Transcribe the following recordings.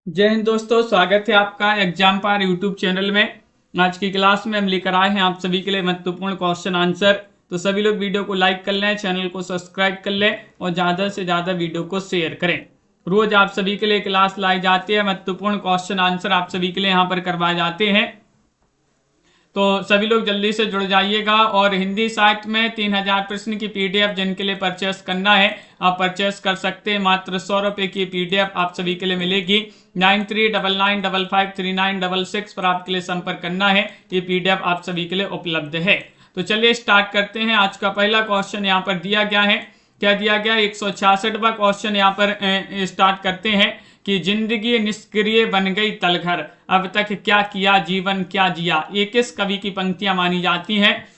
जय हिंद दोस्तों, स्वागत है आपका एग्जाम पार यूट्यूब चैनल में। आज की क्लास में हम लेकर आए हैं आप सभी के लिए महत्वपूर्ण क्वेश्चन आंसर। तो सभी लोग वीडियो को लाइक कर लें, चैनल को सब्सक्राइब कर लें और ज़्यादा से ज़्यादा वीडियो को शेयर करें। रोज आप सभी के लिए क्लास लाई जाती है, महत्वपूर्ण क्वेश्चन आंसर आप सभी के लिए यहाँ पर करवाए जाते हैं। तो सभी लोग जल्दी से जुड़ जाइएगा। और हिंदी साहित्य में 3000 प्रश्न की पीडीएफ जिनके लिए परचेस करना है आप परचेस कर सकते हैं। मात्र 100 रुपये की पीडीएफ आप सभी के लिए मिलेगी। 9399553966 पर आपके लिए संपर्क करना है। ये पीडीएफ आप सभी के लिए उपलब्ध है। तो चलिए स्टार्ट करते हैं। आज का पहला क्वेश्चन यहाँ पर दिया गया है। क्या दिया गया? 166वां क्वेश्चन यहाँ पर स्टार्ट करते हैं कि जिंदगी निष्क्रिय बन गई तलघर, अब तक क्या किया जीवन क्या जिया। ये किस कवि की पंक्तियां मानी जाती हैं,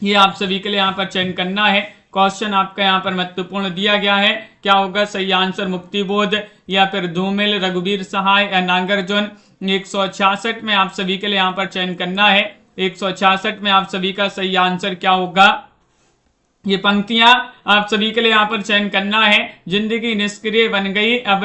ये आप सभी के लिए यहाँ पर चयन करना है। क्वेश्चन आपका यहाँ पर महत्वपूर्ण दिया गया है। क्या होगा सही आंसर? मुक्तिबोध या फिर धूमिल, रघुवीर सहाय या नागार्जुन। 166 में आप सभी के लिए यहाँ पर चयन करना है। 166 में आप सभी का सही आंसर क्या होगा? ये पंक्तियां आप सभी के लिए यहाँ पर चयन करना है। जिंदगी निष्क्रिय बन गई, अब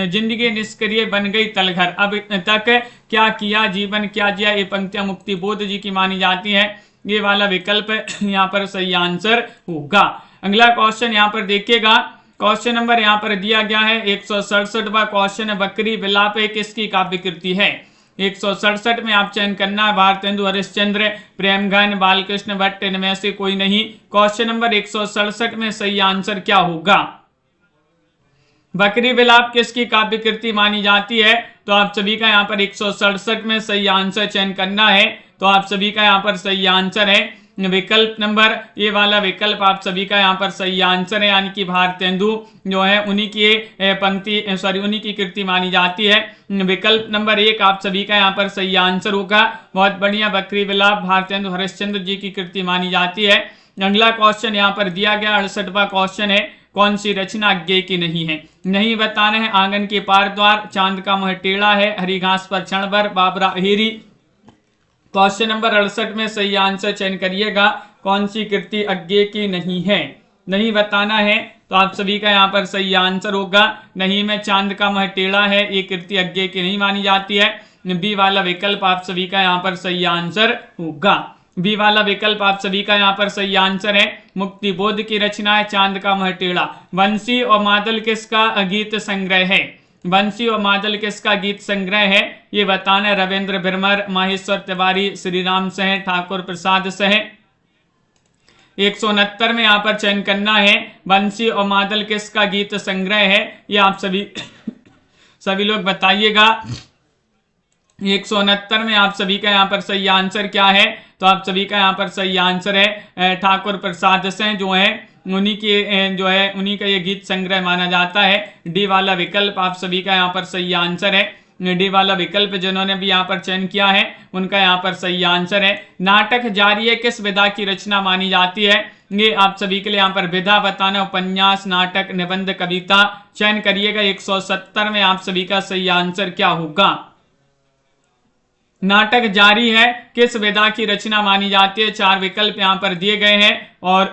जिंदगी निष्क्रिय बन गई तलघर, अब तक क्या किया जीवन क्या जिया। ये पंक्तियां मुक्तिबोध जी की मानी जाती हैं। ये वाला विकल्प यहाँ पर सही आंसर होगा। अगला क्वेश्चन यहाँ पर देखिएगा। क्वेश्चन नंबर यहाँ पर दिया गया है 167वां क्वेश्चन है, बकरी विलाप किसकी काव्य कृति है? 167 में आप चयन करना है। भारतेंदु हरिश्चंद्र, प्रेमघन, बालकृष्ण भट्ट, इनमें से कोई नहीं। क्वेश्चन नंबर 167 में सही आंसर क्या होगा? बकरी विलाप किसकी काव्य कृति मानी जाती है? तो आप सभी का यहाँ पर 167 में सही आंसर चयन करना है। तो आप सभी का यहाँ पर सही आंसर है विकल्प नंबर, ये वाला विकल्प आप सभी का यहाँ पर सही आंसर है। यानी कि भारतेंदु जो है उन्हीं की पंक्ति उन्हीं की कृति मानी जाती है। विकल्प नंबर 1 आप सभी का यहाँ पर सही आंसर होगा। बहुत बढ़िया, बकरी विलाप भारतेंदु हरिश्चंद्र जी की कृति मानी जाती है। अगला क्वेश्चन यहाँ पर दिया गया 68वां क्वेश्चन है, कौन सी रचना अज्ञेय की नहीं है? नहीं बताना है। आंगन के पार द्वार, चांद का मुंह टेढ़ा है, हरी घास पर क्षण भर, बाबरा अहिरी। क्वेश्चन नंबर 68 में सही आंसर चयन करिएगा। कौन सी कृति अज्ञेय की नहीं है? नहीं बताना है। तो आप सभी का यहाँ पर सही आंसर होगा नहीं में चांद का मुंह टेढ़ा है, ये कृति अज्ञेय की नहीं मानी जाती है। बी वाला विकल्प आप सभी का यहाँ पर सही आंसर होगा। बी वाला विकल्प आप सभी का यहाँ पर सही आंसर है। मुक्तिबोध की रचना है चांद का मुंह टेढ़ा। बंसी और मादल किसका गीत संग्रह है? बंसी और मादल किसका गीत संग्रह है? ये बताना। रविंद्र बिरमर, माहेश्वर तिवारी, श्री राम सह, ठाकुर प्रसाद सह। 169 में यहाँ पर चयन करना है। बंसी और मादल किसका गीत संग्रह है? ये आप सभी लोग बताइएगा। 169 में आप सभी का यहाँ पर सही आंसर क्या है? तो आप सभी का यहाँ पर सही आंसर है ठाकुर प्रसाद से, जो है उन्हीं का ये गीत संग्रह माना जाता है। डी वाला विकल्प आप सभी का यहाँ पर सही आंसर है। डी वाला विकल्प जिन्होंने भी यहाँ पर चयन किया है उनका यहाँ पर सही आंसर है। नाटक जारी है किस विधा की रचना मानी जाती है? ये आप सभी के लिए यहाँ पर विधा बताना। उपन्यास, नाटक, निबंध, कविता। चयन करिएगा। 170 में आप सभी का सही आंसर क्या होगा? नाटक जारी है किस विधा की रचना मानी जाती है? 4 विकल्प यहाँ पर दिए गए हैं और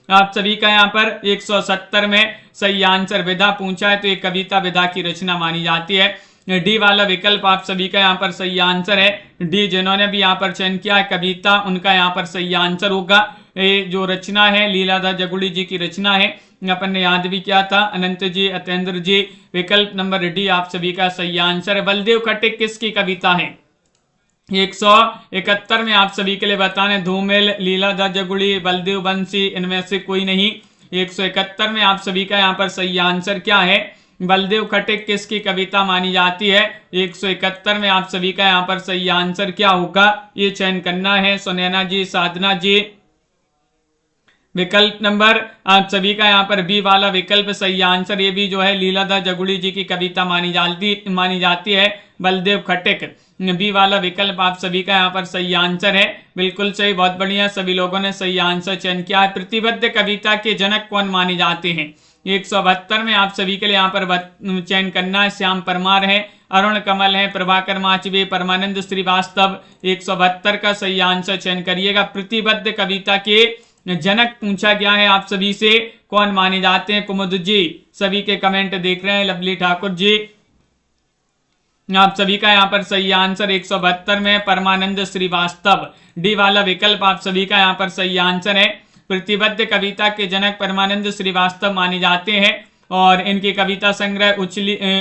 आप सभी का यहाँ पर 170 में सही आंसर विधा पूछा है तो ये कविता विधा की रचना मानी जाती है। डी वाला विकल्प आप सभी का यहाँ पर सही आंसर है। डी जिन्होंने भी यहाँ पर चयन किया है कविता, उनका यहाँ पर सही आंसर होगा। ये जो रचना है लीलाधर जगुड़ी जी की रचना है, अपन ने याद भी किया था, अनंत जी, अतेंद्र जी। विकल्प नंबर डी आप सभी का सही आंसर है। बलदेव खट्टिक किसकी कविता है? 171 में आप सभी के लिए बताने। धूमिल, लीलाधर जगुड़ी, बलदेव बंसी, इनमें से कोई नहीं। 171 में आप सभी का यहाँ पर सही आंसर क्या है? बलदेव खट्टिक किसकी कविता मानी जाती है? 171 में आप सभी का यहाँ पर सही आंसर क्या होगा? ये चयन करना है। सुनैना जी, साधना जी। विकल्प नंबर आप सभी का यहाँ पर बी वाला विकल्प सही आंसर। ये भी जो है लीलाधर जगुड़ी जी की कविता मानी जाती है। बलदेव खट्टिक, बी वाला विकल्प आप सभी का यहाँ पर सही आंसर है। बिल्कुल सही, बहुत बढ़िया, सभी लोगों ने सही आंसर चयन किया है। प्रतिबद्ध कविता के जनक कौन माने जाते हैं? 172 में आप सभी के लिए यहाँ पर चयन करना है। श्याम परमार है, अरुण कमल है, प्रभाकर माचवे, परमानंद श्रीवास्तव। 172 का सही आंसर चयन करिएगा। प्रतिबद्ध कविता के जनक पूछा गया है आप सभी से, कौन माने जाते हैं? कुमुद जी, सभी के कमेंट देख रहे हैं। लवली ठाकुर जी, आप सभी का यहाँ पर सही आंसर 172 में परमानंद श्रीवास्तव, डी वाला विकल्प आप सभी का यहाँ पर सही आंसर है। प्रतिबद्ध कविता के जनक परमानंद श्रीवास्तव माने जाते हैं और इनकी कविता संग्रह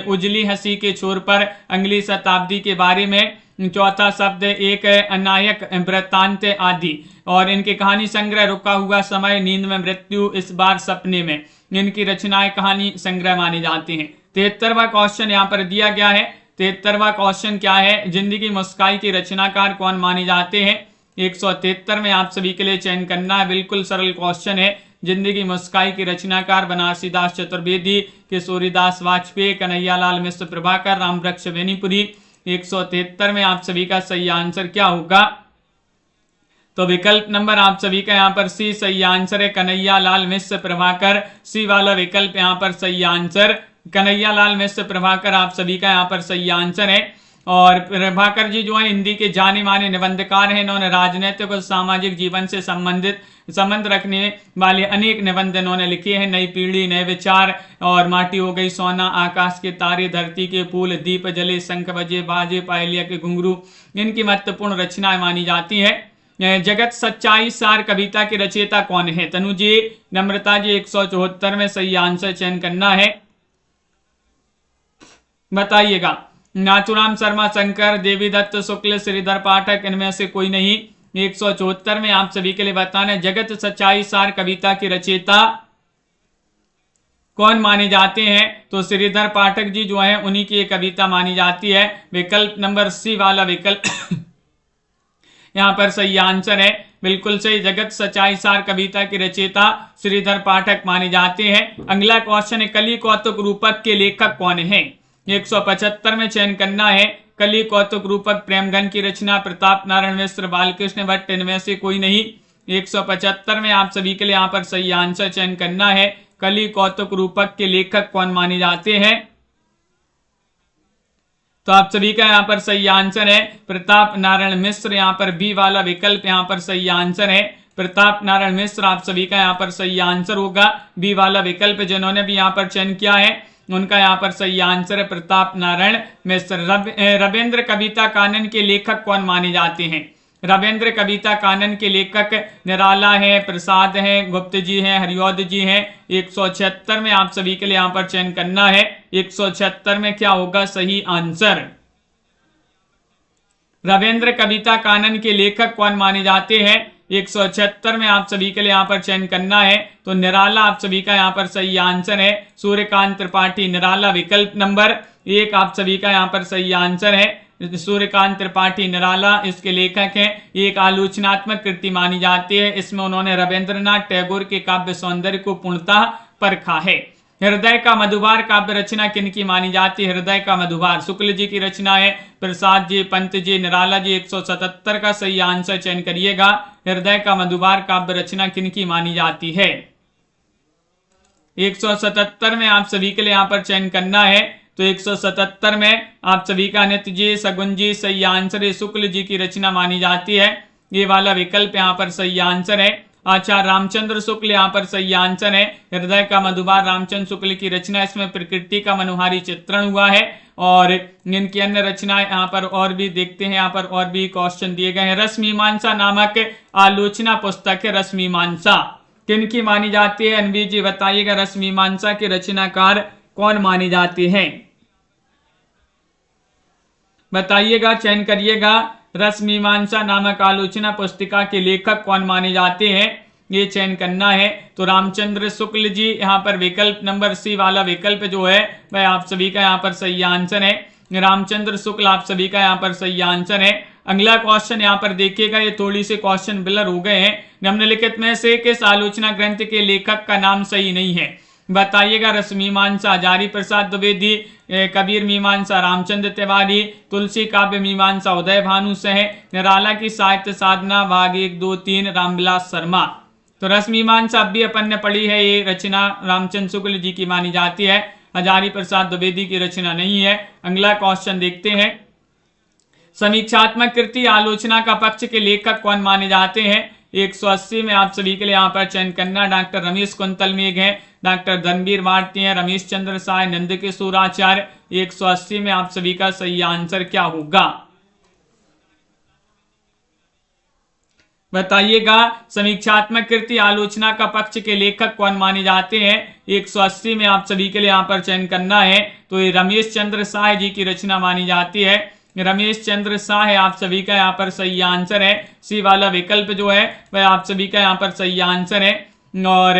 उजली हंसी के छोर पर अगली शताब्दी के बारे में, चौथा शब्द एक अनायक वृत्तांत आदि, और इनके कहानी संग्रह रुका हुआ समय, नींद में मृत्यु, इस बार सपने में, इनकी रचनाएं कहानी संग्रह माने जाते हैं। 73वां क्वेश्चन यहाँ पर दिया गया है। 73वां क्वेश्चन क्या है, जिंदगी मुस्काई के रचनाकार कौन माने जाते हैं। 173 में आप सभी के लिए चयन करना है, बिल्कुल सरल क्वेश्चन है। जिंदगी मुस्काई के रचनाकार बनारसीदास चतुर्वेदी, किशोरीदास वाजपेयी, कन्हैयालाल मिश्र प्रभाकर, रामवृक्ष बेनीपुरी। 173 में आप सभी का सही आंसर क्या होगा, तो विकल्प नंबर आप सभी का यहाँ पर सी सही आंसर है, कन्हैयालाल मिश्र प्रभाकर। सी वाला विकल्प यहाँ पर सही आंसर, कन्हैयालाल मिश्र प्रभाकर आप सभी का यहाँ पर सही आंसर है। और प्रभाकर जी जो है हिंदी के जाने माने निबंधकार हैं। इन्होंने राजनीतिक और सामाजिक जीवन से संबंध रखने वाले अनेक निबंध इन्होंने लिखे हैं। नई पीढ़ी, नए विचार, और माटी हो गई सोना, आकाश के तारे, धरती के फूल, दीप जले, शंख बजे, बाजे, पायलिया के घुंघरू, इनकी महत्वपूर्ण रचनाएं मानी जाती है। जगत सच्चाई सार कविता के रचयिता कौन है, तनु जी, नम्रता जी। 174 में सही आंसर चयन करना है, बताइएगा। नाथुराम शर्मा, शंकर, देवीदत्त शुक्ल, श्रीधर पाठक, इनमें से कोई नहीं। 174 में आप सभी के लिए बताना है, जगत सच्चाई सार कविता के रचयिता कौन माने जाते हैं, तो श्रीधर पाठक जी जो है उन्हीं की कविता मानी जाती है। विकल्प नंबर सी वाला विकल्प यहाँ पर सही आंसर है, बिल्कुल सही। जगत सच्चाई सार कविता के रचयिता श्रीधर पाठक माने जाते हैं। अगला क्वेश्चन है, कली कौतुक रूपक के लेखक कौन है। 175 में चयन करना है। कली कौतुक रूपक प्रेमगन की रचना, प्रताप नारायण मिश्र, बालकृष्ण भट्ट, इनमें से कोई नहीं। 175 में आप सभी के लिए यहाँ पर सही आंसर चयन करना है। कली कौतुक रूपक के लेखक कौन माने जाते हैं, तो आप सभी का यहाँ पर सही आंसर है प्रताप नारायण मिश्र। यहाँ पर बी वाला विकल्प यहाँ पर सही आंसर है, प्रताप नारायण मिश्र आप सभी का यहाँ पर सही आंसर होगा। बी वाला विकल्प जिन्होंने भी यहाँ पर चयन किया है उनका यहाँ पर सही आंसर है प्रताप नारायण मिश्र। रविंद्र कविता कानन के लेखक कौन माने जाते हैं। रविंद्र कविता कानन के लेखक निराला है, प्रसाद है, गुप्त जी हैं, हरिऔध जी हैं। 176 में आप सभी के लिए यहाँ पर चयन करना है। 176 में क्या होगा सही आंसर, रविंद्र कविता कानन के लेखक कौन माने जाते हैं। 176 में आप सभी के लिए यहाँ पर चयन करना है, तो निराला आप सभी का यहाँ पर सही आंसर है, सूर्यकांत त्रिपाठी निराला। विकल्प नंबर 1 आप सभी का यहाँ पर सही आंसर है, सूर्यकांत त्रिपाठी निराला इसके लेखक हैं। एक आलोचनात्मक कृति मानी जाती है, इसमें उन्होंने रविंद्रनाथ टैगोर के काव्य सौंदर्य को पूर्णतः परखा है। हृदय का मधुबार काव्य रचना किनकी मानी जाती है। हृदय का मधुबार शुक्ल जी की रचना है, प्रसाद जी, पंत जी, निराला जी। 177 का सही आंसर चयन करिएगा। हृदय का मधुबार काव्य रचना किनकी मानी जाती है। 177 में आप सभी के लिए यहाँ पर चयन करना है, तो 177 में आप सभी का नित्य जी, सगुन जी सही आंसर है, शुक्ल जी की रचना मानी जाती है। ये वाला विकल्प यहाँ पर सही आंसर है। आचार्य रामचंद्र शुक्ल यहाँ पर सही आंसर है। हृदय का मधुबार रामचंद्र शुक्ल की रचना, इसमें प्रकृति का मनोहारी चित्रण हुआ है। और इनकी अन्य रचनाएं यहाँ पर और भी देखते हैं, यहाँ पर और भी क्वेश्चन दिए गए हैं। रसमीमांसा नामक आलोचना पुस्तक है, रसमीमांसा किनकी मानी जाती है। अनवीर जी बताइएगा, रसमीमांसा के रचनाकार कौन माने जाते हैं, बताइएगा, चयन करिएगा। रसमीमांसा नामक आलोचना पुस्तिका के लेखक कौन माने जाते हैं, ये चयन करना है। तो रामचंद्र शुक्ल जी यहाँ पर विकल्प नंबर सी वाला विकल्प जो है वह आप सभी का यहाँ पर सही आंसर है। रामचंद्र शुक्ल आप सभी का यहाँ पर सही आंसर है। अगला क्वेश्चन यहाँ पर देखिएगा, ये थोड़ी से क्वेश्चन ब्लर हो गए हैं। निम्नलिखित में से किस आलोचना ग्रंथ के लेखक का नाम सही नहीं है, बताइएगा। रसमीमांसा हजारी प्रसाद द्विवेदी, कबीर मीमांसा रामचंद्र तिवारी, तुलसी काव्य मीमांसा उदय भानु सह, निराला की साहित्य साधना भाग 1, 2, 3 रामविलास शर्मा। तो रसमीमांसा अब भी अपन ने पढ़ी है, ये रचना रामचंद्र शुक्ल जी की मानी जाती है, हजारी प्रसाद द्विवेदी की रचना नहीं है। अगला क्वेश्चन देखते हैं, समीक्षात्मक कृति आलोचना का पक्ष के लेखक कौन माने जाते हैं। 180 में आप सभी के लिए यहाँ पर चयन करना डॉक्टर रमेश कुंतल मेघ है, डॉक्टर धनवीर भारती है, रमेश चंद्र साय, नंद किशोर आचार्य। 180 में आप सभी का सही आंसर क्या होगा बताइएगा। समीक्षात्मक कृति आलोचना का पक्ष के लेखक कौन माने जाते हैं? 180 में आप सभी के लिए यहाँ पर चयन करना है, तो ये रमेश चंद्र साय जी की रचना मानी जाती है। रमेश चंद्र साय आप सभी का यहाँ पर सही आंसर है। सी वाला विकल्प जो है वह आप सभी का यहाँ पर सही आंसर है और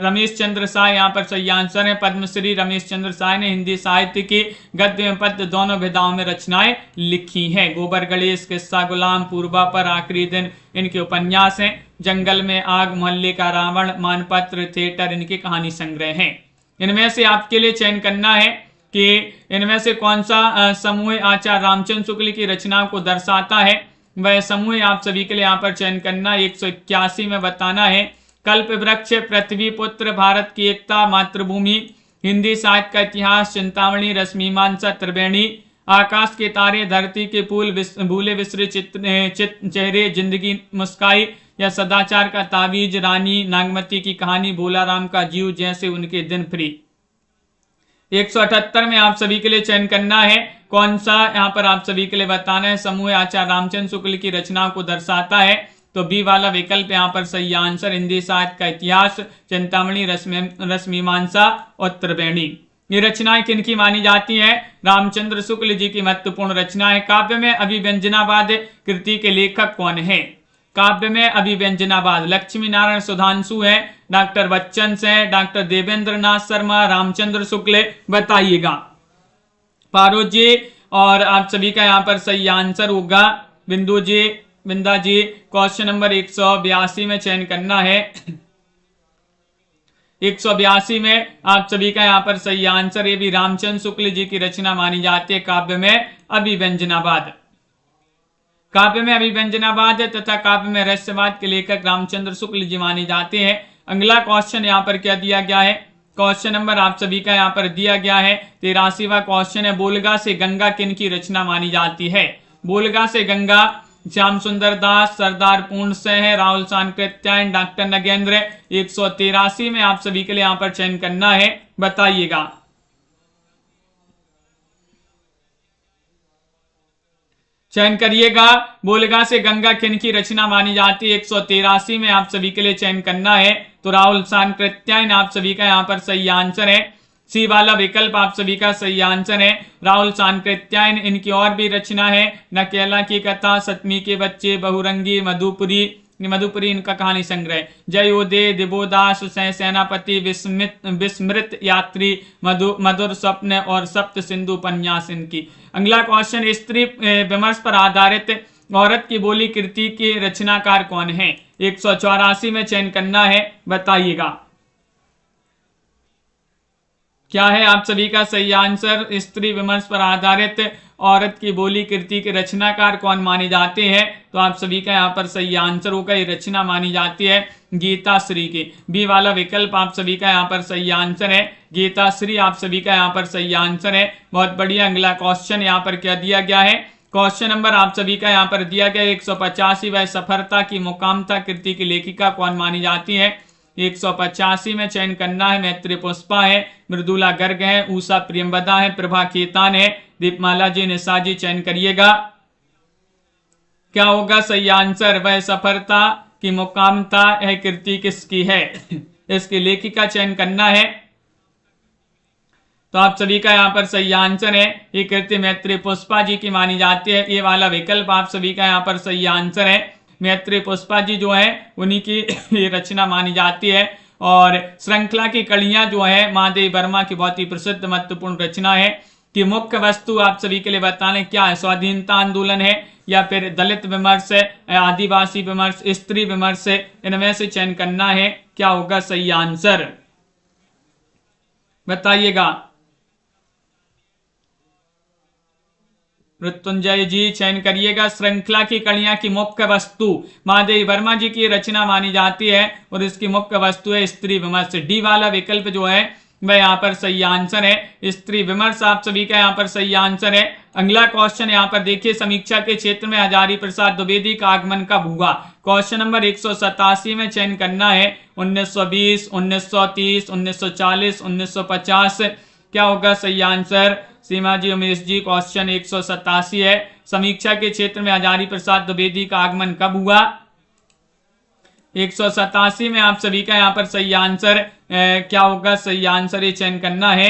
रमेश चंद्र साय यहाँ पर सही आंसर है। पद्मश्री रमेश चंद्र साय ने हिंदी साहित्य की गद्य एवं पद्य दोनों विधाओं में रचनाएं लिखी हैं। गोबर गणेश, किस्सा गुलाम, पूर्वा पर, आखिरी दिन इनके उपन्यास हैं। जंगल में आग, मोहल्ले का रावण, मानपत्र, थिएटर इनके कहानी संग्रह हैं। इनमें से आपके लिए चयन करना है कि इनमें से कौन सा समूह आचार्य रामचंद्र शुक्ल की रचनाओं को दर्शाता है। वह समूह आप सभी के लिए यहाँ पर चयन करना 181 में बताना है। कल्प वृक्ष, पृथ्वी पुत्र, भारत की एकता, मातृभूमि, हिंदी साहित्य का इतिहास, चिंतामणि, रसमीमांसा, त्रिवेणी, आकाश के तारे, धरती के फूल, भूले बिसरे चेहरे, जिंदगी मुस्काई या सदाचार का तावीज, रानी नागमती की कहानी, भोलाराम का जीव जैसे उनके दिन फ्री। 178 में आप सभी के लिए चयन करना है कौन सा यहाँ पर आप सभी के लिए बताना है समूह आचार्य रामचंद्र शुक्ल की रचनाओं को दर्शाता है। तो बी वाला विकल्प यहाँ पर सही आंसर, हिंदी साहित्य का इतिहास, चिंतामणि, रसमीमांसा और त्रिवेणी। ये रचनाएं किनकी मानी जाती है? रामचंद्र शुक्ल जी की महत्वपूर्ण रचना है। काव्य में अभिव्यंजनावाद कृति के लेखक कौन है? काव्य में अभिव्यंजनावाद लक्ष्मी नारायण सुधांशु है, डॉक्टर बच्चन से, डॉक्टर देवेंद्र नाथ शर्मा, रामचंद्र शुक्ल, बताइएगा। पारोज जी और आप सभी का यहाँ पर सही आंसर होगा बिंदु जी, बिंदा जी। क्वेश्चन नंबर 182 में चयन करना है। 182 में आप सभी का यहाँ पर सही आंसर, ये भी रामचंद्र शुक्ल जी की रचना मानी जाती है। काव्य में अभिव्यंजनावाद, काव्य में अभिव्यंजनावाद तथा काव्य में रहस्यवाद के लेखक रामचंद्र शुक्ल जी माने जाते हैं। अगला क्वेश्चन यहाँ पर क्या दिया गया है? क्वेश्चन नंबर आप सभी का यहाँ पर दिया गया है 83वां क्वेश्चन है, बोलगा से गंगा किन की रचना मानी जाती है? बोलगा से गंगा श्याम सुंदर दास, सरदार पूर्ण सिंह, राहुल सांकृत्यायन, डॉक्टर नगेंद्र। 183 में आप सभी के लिए यहाँ पर चयन करना है, बताइएगा। चयन करिएगा। बोलगा से गंगा किन की रचना मानी जाती है? 183 में आप सभी के लिए चयन करना है, तो राहुल सांकृत्यायन आप सभी का यहाँ पर सही आंसर है। सी वाला विकल्प आप सभी का सही आंसर है, राहुल सांकृत्यायन। इनकी और भी रचना है, नकेला की कथा, सतमी के बच्चे, बहुरंगी, मधुपुरी इनका कहानी संग्रह, जयोदय, दिवोदास, सेनापति, विस्मृत यात्री, मधुर स्वप्न और सप्त सिंधु उपन्यास इनकी। अगला क्वेश्चन, स्त्री विमर्श पर आधारित औरत की बोली कृति के रचनाकार कौन है? 184 में चयन करना है, बताइएगा। क्या है आप सभी का सही आंसर? स्त्री विमर्श पर आधारित औरत की बोली कृति के रचनाकार कौन माने जाते हैं? तो आप सभी का यहाँ पर सही आंसर होगा, ये रचना मानी जाती है गीता श्री की। बी वाला विकल्प आप सभी का यहाँ पर सही आंसर है, गीता श्री आप सभी का यहाँ पर सही आंसर है। बहुत बढ़िया। अगला क्वेश्चन यहाँ पर क्या दिया गया है? क्वेश्चन नंबर आप सभी का यहाँ पर दिया गया 185, वह सफलता की मुकामता कृति की लेखिका कौन मानी जाती है? 185 में चयन करना है, मैत्री पुष्पा है, मृदुला गर्ग है, उषा प्रियंवदा है, प्रभा खेतान है, दीपमाला जी, निशा जी। चयन करिएगा, क्या होगा सही आंसर? वह सफलता की मुकामता है कृति किसकी है? इसकी लेखिका चयन करना है, तो आप सभी का यहाँ पर सही आंसर है, ये कृति मैत्री पुष्पा जी की मानी जाती है। ये वाला विकल्प आप सभी का यहाँ पर सही आंसर है, मैत्री पुष्पा जी जो है उन्हीं की ये रचना मानी जाती है। और श्रृंखला की कड़ियां जो है महादेवी वर्मा की बहुत ही प्रसिद्ध महत्वपूर्ण रचना है कि मुख्य वस्तु आप सभी के लिए बताने क्या है? स्वाधीनता आंदोलन है या फिर दलित विमर्श है, आदिवासी विमर्श, स्त्री विमर्श है? इनमें से चयन करना है, क्या होगा सही आंसर? बताइएगा। मृत्युंजय जी चयन करिएगा। श्रृंखला की कड़ियां की मुख्य वस्तु महादेवी वर्मा जी की रचना मानी जाती है और इसकी मुख्य वस्तु है स्त्री विमर्श। डी वाला विकल्प जो है वह यहाँ पर सही आंसर है, स्त्री विमर्श आप सभी का यहाँ पर सही आंसर है। अगला क्वेश्चन यहाँ पर देखिए, समीक्षा के क्षेत्र में हजारी प्रसाद द्विवेदी का आगमन कब हुआ? क्वेश्चन नंबर 187 में चयन करना है 1920, 1930, 1940, 1950। क्या होगा सही आंसर? सीमा जी, उमेश जी, क्वेश्चन 187 है, समीक्षा के क्षेत्र में हजारी प्रसाद द्विवेदी का आगमन कब हुआ? 187 में आप सभी का यहाँ पर सही आंसर क्या होगा? सही आंसर ये चयन करना है,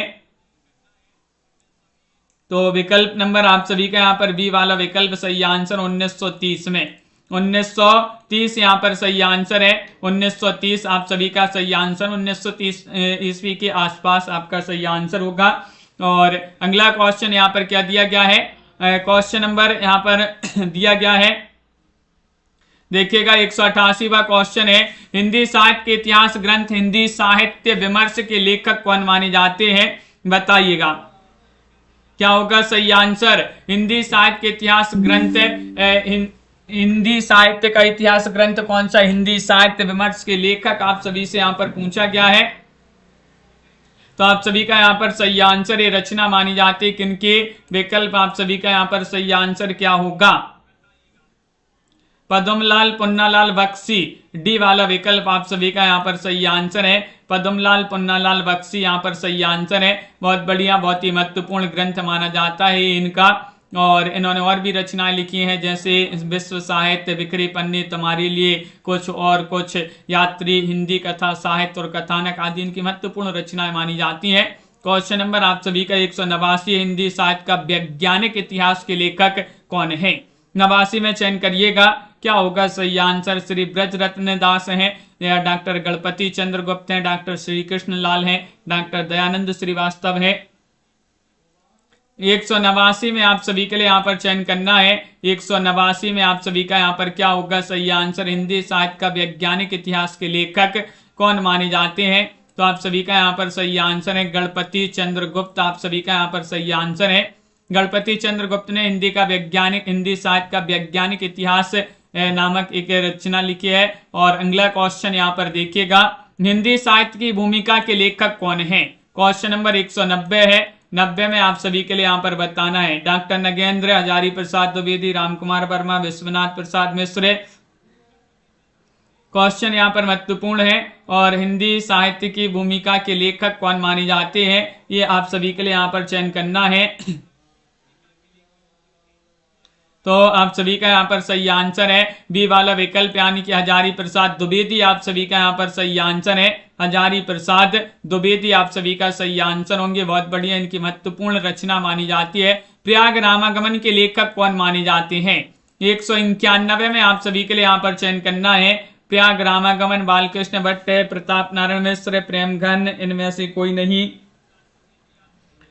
तो विकल्प नंबर आप सभी का यहाँ पर बी वाला विकल्प सही आंसर 1930 में। 1930 यहाँ पर सही आंसर है, 1930 आप सभी का सही आंसर, 1930 ईस्वी के आसपास आपका सही आंसर होगा। और अगला क्वेश्चन यहाँ पर क्या दिया गया है? क्वेश्चन नंबर यहाँ पर दिया गया है, देखिएगा 188वां क्वेश्चन है, हिंदी साहित्य के इतिहास ग्रंथ हिंदी साहित्य विमर्श के लेखक कौन माने जाते हैं? बताइएगा क्या होगा सही आंसर? हिंदी साहित्य के इतिहास ग्रंथ, हिंदी साहित्य का इतिहास ग्रंथ कौन सा? हिंदी साहित्य विमर्श के लेखक आप सभी से यहाँ पर पूछा गया है, तो आप सभी का यहाँ पर सही आंसर ये रचना मानी जाती है किनकी? विकल्प आप सभी का यहाँ पर सही आंसर क्या होगा? पद्मलाल पुन्नालाल बख्शी, डी वाला विकल्प आप सभी का यहाँ पर सही आंसर है, पद्मलाल पुन्नालाल बख्शी यहाँ पर सही आंसर है। बहुत बढ़िया, बहुत ही महत्वपूर्ण ग्रंथ माना जाता है इनका, और इन्होंने और भी रचनाएं लिखी हैं, जैसे विश्व साहित्य, बिखरे पन्ने तुम्हारे लिए, कुछ और कुछ, यात्री, हिंदी कथा साहित्य और कथानक आदि इनकी महत्वपूर्ण रचनाएं मानी जाती हैं। क्वेश्चन नंबर आप सभी का 189, हिंदी साहित्य का वैज्ञानिक इतिहास के लेखक कौन है? 89 में चयन करिएगा, क्या होगा सही आंसर? श्री ब्रज रत्न दास हैं, या डॉक्टर गणपति चंद्र गुप्त हैं, डॉक्टर श्री कृष्ण लाल हैं, डॉक्टर दयानंद श्रीवास्तव है। 189 में आप सभी के लिए यहाँ पर चयन करना है, 189 में आप सभी का यहाँ पर क्या होगा सही आंसर? हिंदी साहित्य का वैज्ञानिक इतिहास के लेखक कौन माने जाते हैं? तो आप सभी का यहाँ पर सही आंसर है गणपति चंद्र गुप्त, आप सभी का यहाँ पर सही आंसर है। गणपति चंद्र गुप्त ने हिंदी साहित्य का वैज्ञानिक इतिहास नामक एक रचना लिखी है। और अगला क्वेश्चन यहाँ पर देखिएगा, हिंदी साहित्य की भूमिका के लेखक कौन है? क्वेश्चन नंबर 190 है, 90 में आप सभी के लिए यहाँ पर बताना है, डॉक्टर नगेंद्र, हजारी प्रसाद द्विवेदी, रामकुमार वर्मा, विश्वनाथ प्रसाद मिश्र। क्वेश्चन यहाँ पर महत्वपूर्ण है, और हिंदी साहित्य की भूमिका के लेखक कौन माने जाते हैं, ये आप सभी के लिए यहाँ पर चयन करना है। तो आप सभी का यहाँ पर सही आंसर है बी वाला विकल्प, यानी कि हजारी प्रसाद द्विवेदी आप सभी का यहाँ पर सही आंसर है, हजारी प्रसाद द्विवेदी आप सभी का सही आंसर होंगे। बहुत बढ़िया, इनकी महत्वपूर्ण रचना मानी जाती है। प्रयाग रामागमन के लेखक कौन माने जाते हैं? 191 में आप सभी के लिए यहाँ पर चयन करना है, प्रयाग रामागमन बालकृष्ण भट्ट, प्रताप नारायण मिश्र, प्रेमघन, इनमें से कोई नहीं।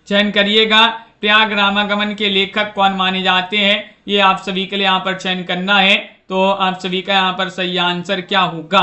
चयन करिएगा, प्रयाग रामागमन के लेखक कौन माने जाते हैं, ये आप सभी के लिए यहाँ पर चयन करना है। तो आप सभी का यहाँ पर सही आंसर क्या होगा?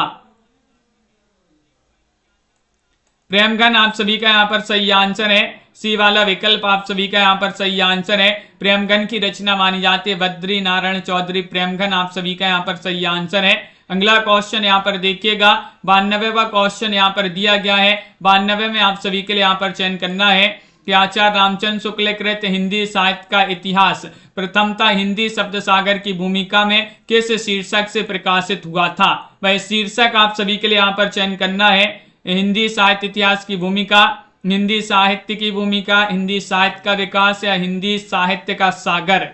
प्रेमघन आप सभी का यहाँ पर सही आंसर है, सी वाला विकल्प आप सभी का यहाँ पर सही आंसर है। प्रेमघन की रचना मानी जाती है बद्री नारायण चौधरी प्रेमघन, आप सभी का यहाँ पर सही आंसर है। अगला क्वेश्चन यहाँ पर देखिएगा, 92वां क्वेश्चन यहाँ पर दिया गया है। 92 में आप सभी के लिए यहाँ पर चयन करना है कि आचार्य रामचंद्र शुक्ल कृत हिंदी साहित्य का इतिहास प्रथमतः हिंदी शब्द सागर की भूमिका में किस शीर्षक से प्रकाशित हुआ था? वह शीर्षक आप सभी के लिए यहाँ पर चयन करना है, हिंदी साहित्य इतिहास की भूमिका, हिंदी साहित्य की भूमिका, हिंदी साहित्य का विकास, या हिंदी साहित्य का सागर।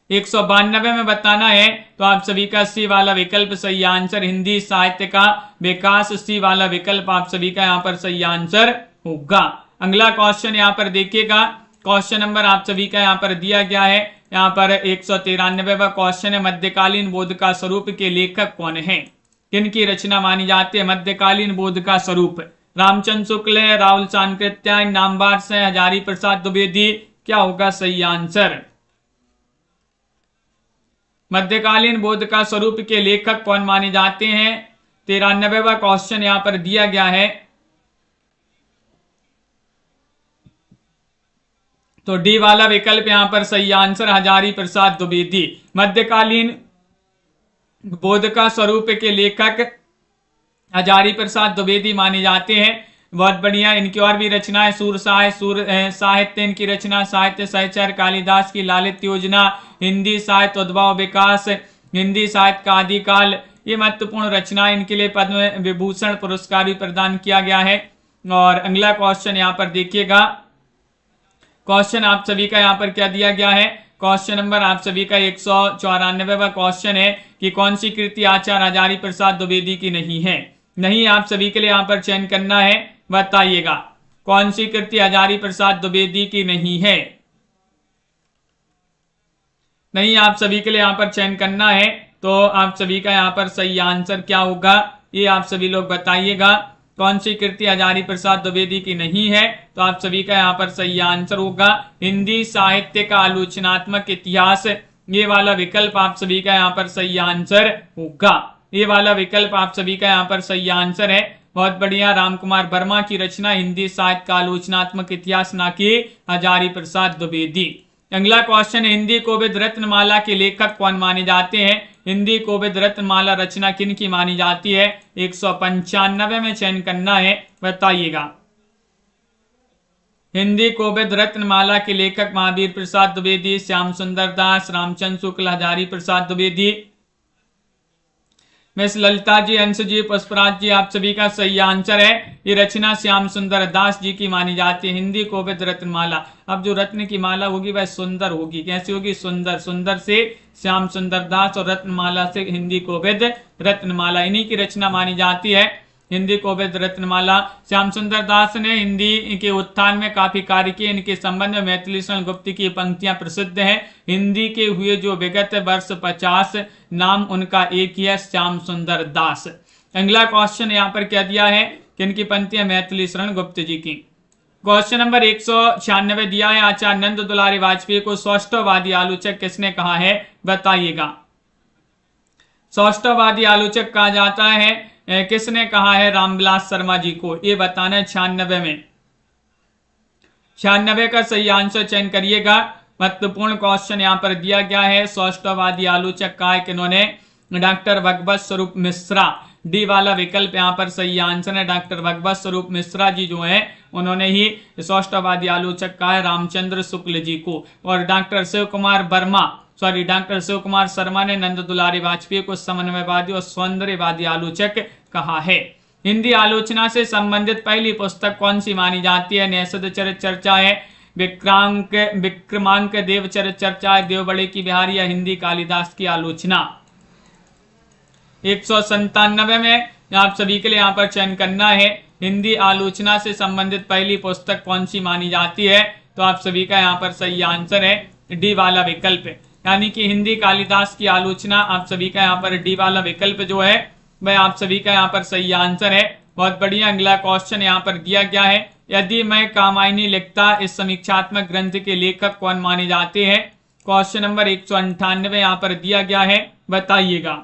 192 में बताना है, तो आप सभी का सी वाला विकल्प सही आंसर, हिंदी साहित्य का विकास, सी वाला विकल्प आप सभी का यहाँ पर सही आंसर होगा। अगला क्वेश्चन यहाँ पर देखिएगा, क्वेश्चन नंबर आप सभी का यहाँ पर दिया गया है, यहाँ पर 193वां क्वेश्चन है, मध्यकालीन बोध का स्वरूप के लेखक कौन है? किनकी रचना मानी जाती है मध्यकालीन बोध का स्वरूप? रामचंद्र शुक्ल, राहुल सांकृत्याय, नामवार से, हजारी प्रसाद द्विवेदी। क्या होगा सही आंसर? मध्यकालीन बोध का स्वरूप के लेखक कौन माने जाते हैं? 93वां क्वेश्चन यहाँ पर दिया गया है, तो डी वाला विकल्प यहाँ पर सही आंसर, हजारी प्रसाद द्विवेदी। मध्यकालीन बोध का स्वरूप के लेखक हजारी प्रसाद द्विवेदी माने जाते हैं। बहुत बढ़िया। इनकी और भी रचनाएं, सूर साहित्य इनकी रचना, साहित्य सहचर, कालिदास की लालित योजना, हिंदी साहित्य उद्भव विकास, हिंदी साहित्य का आदिकाल, ये महत्वपूर्ण रचना। इनके लिए पद्म विभूषण पुरस्कार भी प्रदान किया गया है। और अगला क्वेश्चन यहाँ पर देखिएगा, क्वेश्चन आप सभी का यहाँ पर क्या दिया गया है, क्वेश्चन नंबर आप सभी का 194वां क्वेश्चन है कि कौन सी कृति आचार्य हजारी प्रसाद द्विवेदी की नहीं है। नहीं, आप सभी के लिए यहाँ पर चयन करना है, बताइएगा कौन सी कृति हजारी प्रसाद द्विवेदी की नहीं है। नहीं, आप सभी के लिए यहाँ पर चयन करना है, तो आप सभी का यहाँ पर सही आंसर क्या होगा, ये आप सभी लोग बताइएगा। कौन सी कृति हजारी प्रसाद द्विवेदी की नहीं है, तो आप सभी का यहाँ पर सही आंसर होगा हिंदी साहित्य का आलोचनात्मक इतिहास। ये वाला विकल्प आप सभी का यहाँ पर सही आंसर होगा। ये वाला विकल्प आप सभी का यहाँ पर सही आंसर है। बहुत बढ़िया। रामकुमार वर्मा की रचना हिंदी साहित्य का आलोचनात्मक इतिहास, ना कि हजारी प्रसाद द्विवेदी। अगला क्वेश्चन, हिंदी कोविद रत्नमाला के लेखक कौन माने जाते हैं। हिंदी कोविद रत्नमाला रचना किन की मानी जाती है, 195 में चयन करना है, बताइएगा। हिंदी कोविद रत्नमाला के लेखक महावीर प्रसाद द्विवेदी, श्याम सुंदर दास, रामचंद्र शुक्ल, हजारी प्रसाद द्विवेदी। मिस ललिता जी, अंश जी, पुष्पराज जी, आप सभी का सही आंसर है। ये रचना श्याम सुंदर दास जी की मानी जाती है, हिंदी कोविद रत्नमाला। अब जो रत्न की माला होगी वह सुंदर होगी, कैसी होगी, सुंदर। सुंदर से श्याम सुंदर दास और रत्नमाला से हिंदी कोविद रत्नमाला, इन्हीं की रचना मानी जाती है, हिंदी कोविद रत्नमाला। श्याम सुंदर दास ने हिंदी के उत्थान में काफी कार्य किए। इनके संबंध में मैथिली शरण गुप्त की पंक्तियां प्रसिद्ध हैं। हिंदी के हुए जो विगत वर्ष 50, नाम उनका एक ही है, श्याम सुंदर दास। अगला क्वेश्चन यहाँ पर क्या दिया है, किनकी पंक्तियां, मैथिली शरण गुप्त जी की। क्वेश्चन नंबर 196 दिया है, आचार्य नंद दुलारी वाजपेयी को सौष्ठववादी आलोचक किसने कहा है, बताइएगा। सौष्ठववादी आलोचक कहा जाता है, किसने कहा है, रामविलास शर्मा जी को, ये बताना है 96 में। 96 का सही आंसर चयन करिएगा। महत्वपूर्ण क्वेश्चन यहाँ पर दिया गया है, सौष्ठववादी आलोचक कहा है किन्होंने, डॉक्टर भगवत स्वरूप मिश्रा। डी वाला विकल्प यहाँ पर सही आंसर है, डॉक्टर भगवत स्वरूप मिश्रा जी जो है उन्होंने ही सौष्ठववादी आलोचक कहा है रामचंद्र शुक्ल जी को। और डॉक्टर शिव कुमार शर्मा ने नंद दुलारी वाजपेयी को समन्वयवादी और सौंदर्यवादी आलोचक कहा है। हिंदी आलोचना से संबंधित पहली पुस्तक कौन सी मानी जाती है, नैषध चरित चर्चा है, विक्रमांक देव चरित चर्चा है, देवबड़े की बिहारी या हिंदी कालिदास की आलोचना। 197 में आप सभी के लिए यहाँ पर चयन करना है, हिंदी आलोचना से संबंधित पहली पुस्तक कौन सी मानी जाती है, तो आप सभी का यहाँ पर सही आंसर है डी वाला विकल्प, यानी कि हिंदी कालिदास की आलोचना। आप सभी का यहाँ पर डी वाला विकल्प जो है वह आप सभी का यहाँ पर सही आंसर है। बहुत बढ़िया। अगला क्वेश्चन यहाँ पर दिया गया है, यदि मैं कामायनी लिखता, इस समीक्षात्मक ग्रंथ के लेखक कौन माने जाते हैं। क्वेश्चन नंबर 198 यहाँ पर दिया गया है, बताइएगा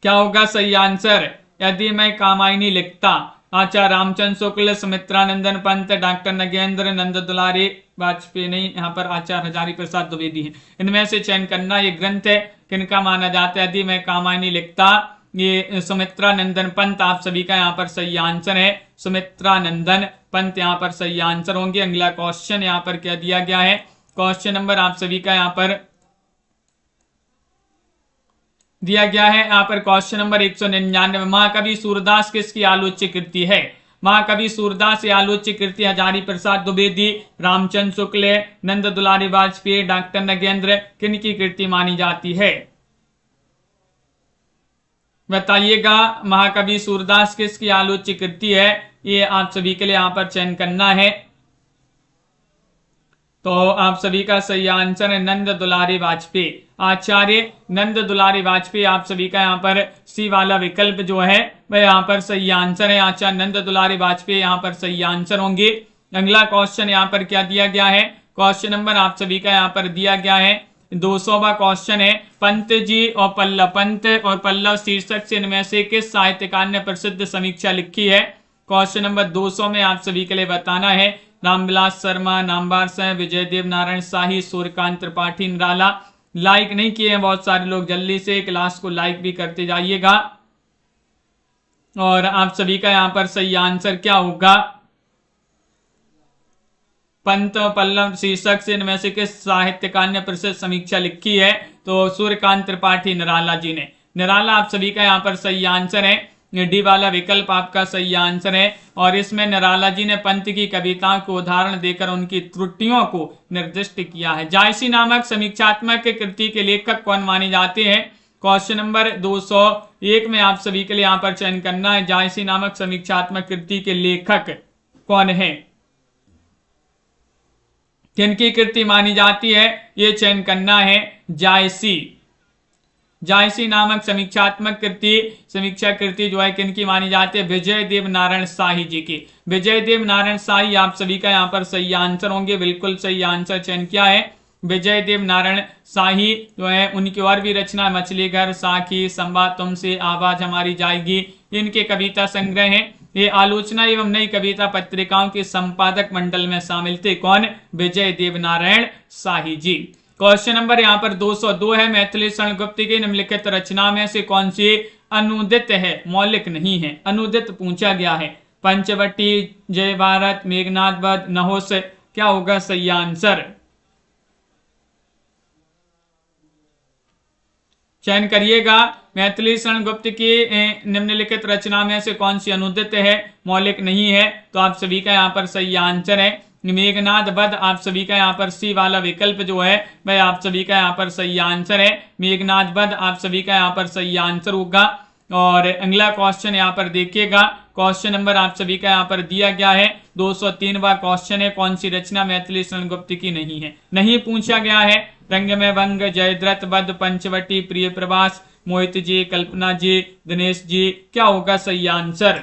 क्या होगा सही आंसर। यदि मैं कामायनी लिखता, आचार्य रामचंद्र शुक्ल, सुमित्रानंदन पंत, डॉक्टर नगेंद्र, नंद दुलारी वाजपेयी, नहीं, यहाँ पर आचार्य हजारी प्रसाद द्विवेदी है। इनमें से चयन करना, ये ग्रंथ है किनका माना जाता है, यदि मैं कामायनी लिखता, ये सुमित्रानंदन पंत आप सभी का यहाँ पर सही आंसर है, सुमित्रानंदन पंत यहाँ पर सही आंसर होंगे। अगला क्वेश्चन यहाँ पर क्या दिया गया है, क्वेश्चन नंबर आप सभी का यहाँ पर दिया गया है, यहाँ पर क्वेश्चन नंबर 199, महाकवि सूरदास किसकी आलोच्य कृति है। महाकवि सूरदास आलोच्य कृति हजारी प्रसाद द्विवेदी, रामचंद्र शुक्ल, नंद दुलारी वाजपेयी, डॉक्टर नगेंद्र, किनकी कृति मानी जाती है, बताइएगा। महाकवि सूरदास किसकी आलोच्य कृति है, ये आप सभी के लिए यहाँ पर चयन करना है। तो आप सभी का सही आंसर है नंद दुलारी वाजपेयी, आचार्य नंद दुलारी वाजपेयी। आप सभी का यहाँ पर सी वाला विकल्प जो है वह यहाँ पर सही आंसर है, आचार्य नंद दुलारी वाजपेयी यहाँ पर सही आंसर होंगे। अगला क्वेश्चन यहाँ पर क्या दिया गया है, क्वेश्चन नंबर आप सभी का यहाँ पर दिया गया है 200वां क्वेश्चन है, पंत जी और पल्लव, पंत और पल्लव शीर्षक से इनमें से किस साहित्यकार ने प्रसिद्ध समीक्षा लिखी है। क्वेश्चन नंबर 200 में आप सभी के लिए बताना है, रामविलास शर्मा, नामवर सिंह, विजय देव नारायण शाही, सूर्यकांत त्रिपाठी, निराला। लाइक नहीं किए हैं बहुत सारे लोग, जल्दी से क्लास को लाइक भी करते जाइएगा। और आप सभी का यहाँ पर सही आंसर क्या होगा? पंत पल्लव शीर्षक से इनमें से किस साहित्यकार ने प्रसिद्ध समीक्षा लिखी है? तो सूर्यकांत त्रिपाठी निराला जी ने। निराला आप सभी का यहाँ पर सही आंसर है। डी वाला विकल्प आपका सही आंसर है। और इसमें निराला जी ने पंत की कविताओं को उदाहरण देकर उनकी त्रुटियों को निर्दिष्ट किया है। जायसी नामक समीक्षात्मक कृति के लेखक कौन माने जाते हैं? क्वेश्चन नंबर 201 में आप सभी के लिए यहाँ पर चयन करना है। जायसी नामक समीक्षात्मक कृति के लेखक कौन है, किनकी कृति मानी जाती है, ये चयन करना है। जायसी नामक समीक्षात्मक कृति, समीक्षा कृति जो है किनकी मानी जाती है? विजय देव नारायण शाही जी की। विजय देव नारायण शाही आप सभी का यहाँ पर सही आंसर होंगे। बिल्कुल सही आंसर चयन किया है। विजय देव नारायण शाही जो है, उनकी और भी रचना मछली घर, साखी, संवाद, तुमसे आवाज हमारी जाएगी, इनके कविता संग्रह हैं। ये आलोचना एवं नई कविता पत्रिकाओं के संपादक मंडल में शामिल थे। कौन? विजय देव नारायण शाही जी। क्वेश्चन नंबर यहाँ पर 202 है। मैथिली शरण गुप्त की निम्नलिखित रचना में से कौन सी अनुदित है, मौलिक नहीं है? अनुदित पूछा गया है। पंचवटी, जय भारत, मेघनाथ वध, नहोश, क्या होगा सही आंसर? चयन करिएगा। मैथिली शरण गुप्त की निम्नलिखित रचना में से कौन सी अनुदित है, मौलिक नहीं है? तो आप सभी का यहाँ पर सही आंसर है मेघनाथ वध। आप सभी का यहाँ पर सी वाला विकल्प जो है वह आप सभी का यहाँ पर सही आंसर है। मेघनाथ वध आप सभी का यहाँ पर सही आंसर होगा। और अगला क्वेश्चन यहाँ पर देखिएगा। क्वेश्चन नंबर आप सभी का यहाँ पर दिया गया है 203वां क्वेश्चन है। कौन सी रचना मैथिली शरण गुप्त की नहीं है? नहीं पूछा गया है। रंग में भंग, जयद्रथ वध, पंचवटी, प्रिय प्रवास, मोहित जी, कल्पना जी, दिनेश जी, क्या होगा सही आंसर?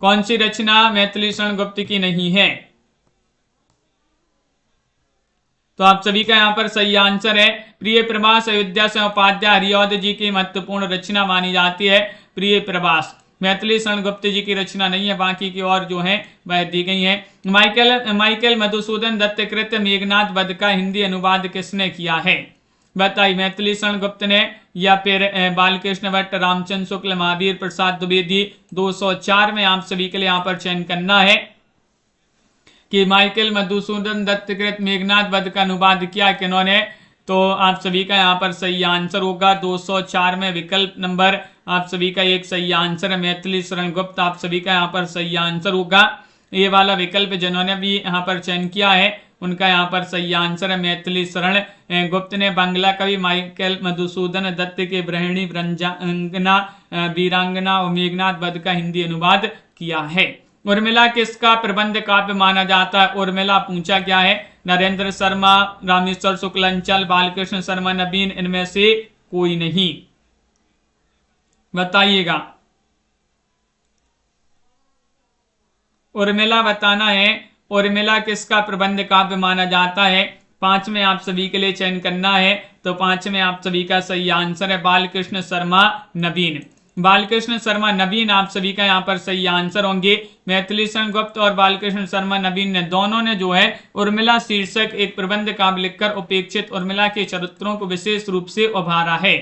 कौन सी रचना मैथिली शरण गुप्त की नहीं है? तो आप सभी का यहाँ पर सही आंसर है प्रिय प्रवास। अयोध्या से उपाध्याय हरिऔध जी की महत्वपूर्ण रचना मानी जाती है प्रिय प्रवास। मैथिली शरण गुप्त जी की रचना नहीं है, बाकी की और जो है वह दी गई है। माइकल मधुसूदन दत्त कृत मेघनाथ वध का हिंदी अनुवाद किसने किया है? बताइए। मैथिली शरण गुप्त ने या फिर बालकृष्ण भट्ट, रामचंद्र शुक्ल, महावीर प्रसाद द्विवेदी? 204 में आप सभी के लिए यहाँ पर चयन करना है कि माइकल मधुसूदन दत्त कृत मेघनाथ वध का अनुवाद किया किन्होंने? तो आप सभी का यहाँ पर सही आंसर होगा 204 में विकल्प नंबर आप सभी का एक सही आंसर है मैथिली शरण गुप्त। आप सभी का यहाँ पर सही आंसर होगा। ये वाला विकल्प जिन्होंने भी यहाँ पर चयन किया है उनका यहाँ पर सही आंसर है मैथिली शरण गुप्त ने बांग्ला कवि माइकल मधुसूदन दत्त के ब्रहिणी, व्रंजांगना, वीरांगना और मेघनाथ वध का हिंदी अनुवाद किया है। उर्मिला किसका प्रबंध काव्य माना जाता है? उर्मिला पूछा गया है। नरेंद्र शर्मा, रामेश्वर शुक्लांचल, बालकृष्ण शर्मा, नवीन, इनमें से कोई नहीं? बताइएगा। उर्मिला बताना है। उर्मिला किसका प्रबंध काव्य माना जाता है? 5 में आप सभी के लिए चयन करना है। तो 5 में आप सभी का सही आंसर है बालकृष्ण शर्मा, नवीन। बालकृष्ण शर्मा, नवीन आप सभी का यहाँ पर सही आंसर होंगे। मैथिली शरण गुप्त और बालकृष्ण शर्मा, नवीन ने दोनों ने जो है उर्मिला शीर्षक एक प्रबंध काव्य लिखकर उपेक्षित उर्मिला के चरित्रों को विशेष रूप से उभारा है।